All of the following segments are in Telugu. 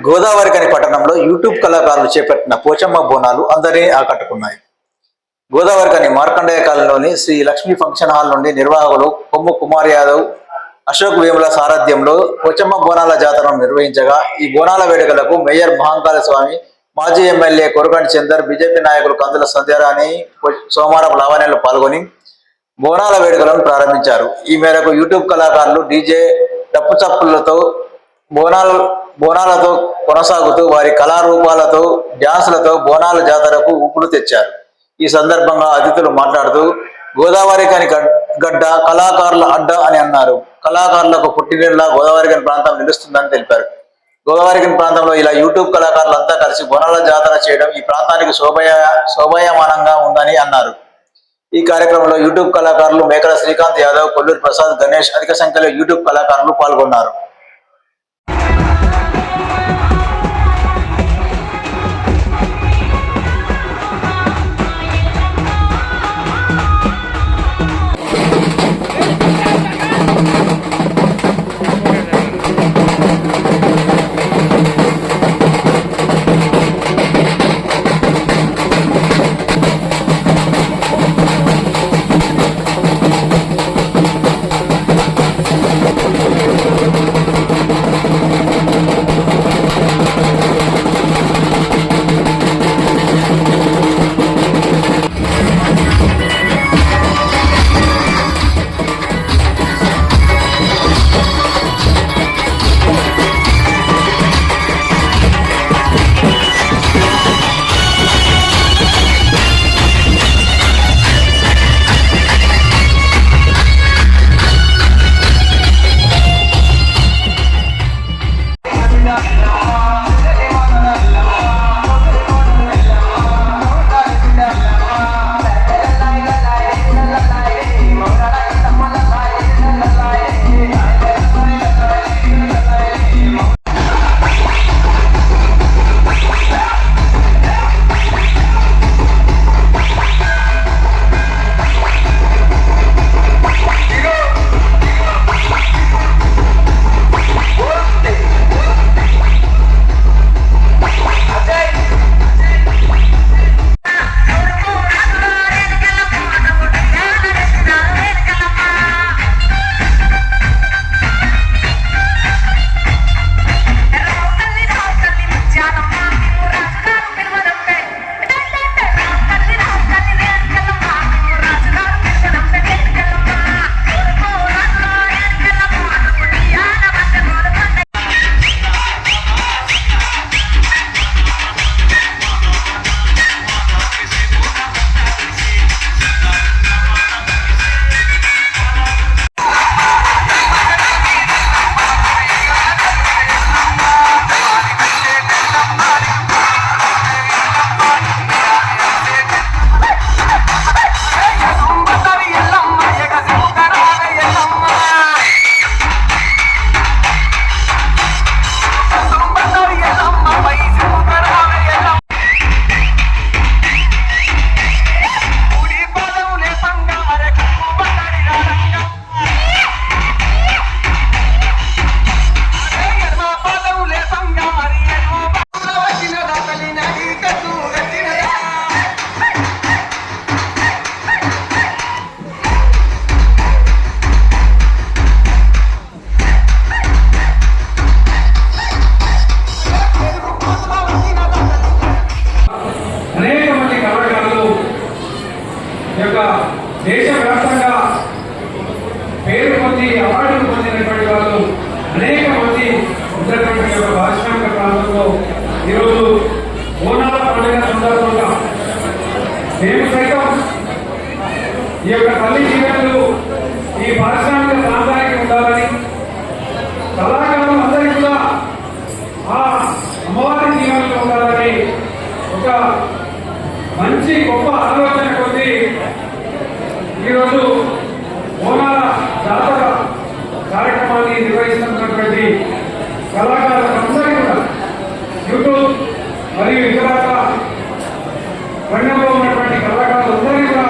గోదావరిఖని పట్టణంలో యూట్యూబ్ కళాకారులు చేపట్టిన పోచమ్మ బోనాలు అందరినీ ఆకట్టుకున్నాయి. గోదావరిఖని మార్కండేయ కాలనీలోని శ్రీ లక్ష్మీ ఫంక్షన్ హాల్ నుండి నిర్వాహకులు కొమ్ము కుమార్ యాదవ్, అశోక్ వేముల సారథ్యంలో పోచమ్మ బోనాల జాతరను నిర్వహించగా ఈ బోనాల వేడుకలకు మేయర్ మహంకాళ స్వామి, మాజీ ఎమ్మెల్యే కొరకంటి చందర్, బీజేపీ నాయకులు కందుల సంధ్యారాణి, సోమారపు లావణ్యలు పాల్గొని బోనాల వేడుకలను ప్రారంభించారు. ఈ మేరకు యూట్యూబ్ కళాకారులు డీజే డప్పు చప్పులతో బోనాలతో కొనసాగుతూ వారి కళారూపాలతో డ్యాన్సులతో బోనాల జాతరకు ఊపులు తెచ్చారు. ఈ సందర్భంగా అతిథులు మాట్లాడుతూ గోదావరిఖని గడ్డ కళాకారుల అడ్డ అని అన్నారు. కళాకారులకు పుట్టినిల్లా గోదావరిఖని ప్రాంతం నిలుస్తుందని తెలిపారు. గోదావరిఖని ప్రాంతంలో ఇలా యూట్యూబ్ కళాకారులంతా కలిసి బోనాల జాతర చేయడం ఈ ప్రాంతానికి శోభాయమానంగా ఉందని అన్నారు. ఈ కార్యక్రమంలో యూట్యూబ్ కళాకారులు మేకల శ్రీకాంత్ యాదవ్, కొల్లూరి ప్రసాద్, గణేష్ అధిక సంఖ్యలో యూట్యూబ్ కళాకారులు పాల్గొన్నారు. దేశవ్యాప్తంగా పేరు పొంది అవార్డులు పొందినటువంటి వాళ్ళు అనేక మంది ఉన్నటువంటి పారిశ్రామిక ప్రాంతంలో ఈరోజు బోనాల పండుగ సందర్భంగా మేము సైతం ఈ యొక్క తల్లి జీవనలు ఈ పారిశ్రామిక ప్రాంతానికి ఉండాలని, కళాకారులు అందరికీ కూడా ఆ అమ్మవారి జీవనంలో ఉండాలని ఒక మంచి గొప్ప ఆలోచన కొద్ది ఈరోజు బోనాల జాతర కార్యక్రమాన్ని నిర్వహిస్తున్నటువంటి కళాకారులందరికీ కూడా యూట్యూబ్ మరియు ఇతర రంగంలో ఉన్నటువంటి కళాకారులందరికీ కూడా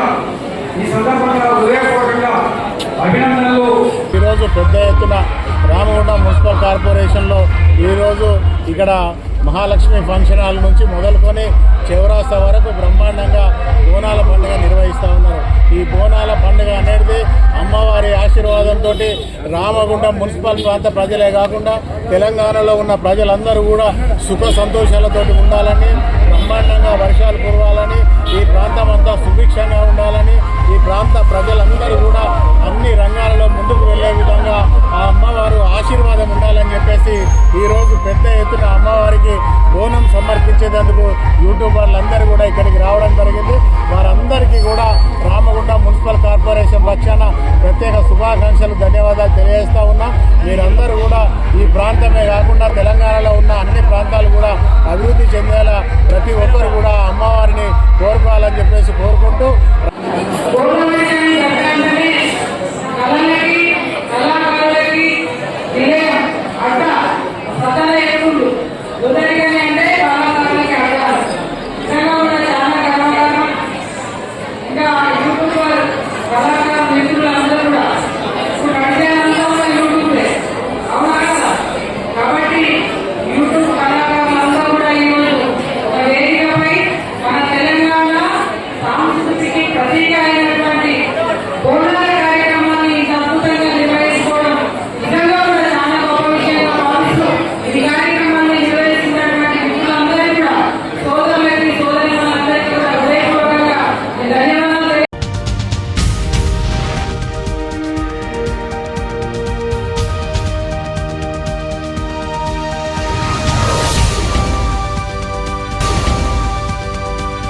ఈ సందర్భంగా హృదయపూర్వకంగా అభినందనలు. ఈరోజు పెద్ద ఎత్తున రామగుండం మున్సిపల్ కార్పొరేషన్లో ఈరోజు ఇక్కడ మహాలక్ష్మి ఫంక్షన్ హాల్ నుంచి మొదలుకొని చౌరాస్తా వరకు బ్రహ్మాండంగా బోనాల పండుగ నిర్వహిస్తూ ఉన్నారు. ఈ బోనాల పండుగ అనేది అమ్మవారి ఆశీర్వాదంతో రామగుండం మున్సిపల్ ప్రాంత ప్రజలే కాకుండా తెలంగాణలో ఉన్న ప్రజలందరూ కూడా సుఖ సంతోషాలతోటి ఉండాలని, బ్రహ్మాండంగా వర్షాలు కురవాలని, ఈ ప్రాంతం అంతా సుభిక్షంగా ఉండాలని, ఈ ప్రాంత ప్రజలందరూ కూడా అన్ని రంగాలలో ముందుకు వెళ్ళే విధంగా ఆ అమ్మవారు ఆశీర్వాదం ఉండాలని చెప్పేసి ఈరోజు పెద్ద ఎత్తున అమ్మవారికి బోనం సమర్పించేందుకు యూట్యూబర్లందరూ కూడా ఇక్కడికి రావడం జరిగింది. వారందరికీ కూడా రామగుండం మున్సిపల్ కార్పొరేషన్ పక్షాన ప్రత్యేక శుభాకాంక్షలు, ధన్యవాదాలు తెలియజేస్తూ ఉన్నాం. మీరందరూ కూడా ఈ ప్రాంతమే కాకుండా తెలంగాణలో ఉన్న అన్ని ప్రాంతాలు కూడా అభివృద్ధి చెందేలా ప్రతి ఒక్కరు కూడా అమ్మవారిని కోరుకోవాలని చెప్పేసి కోరుకుంటూ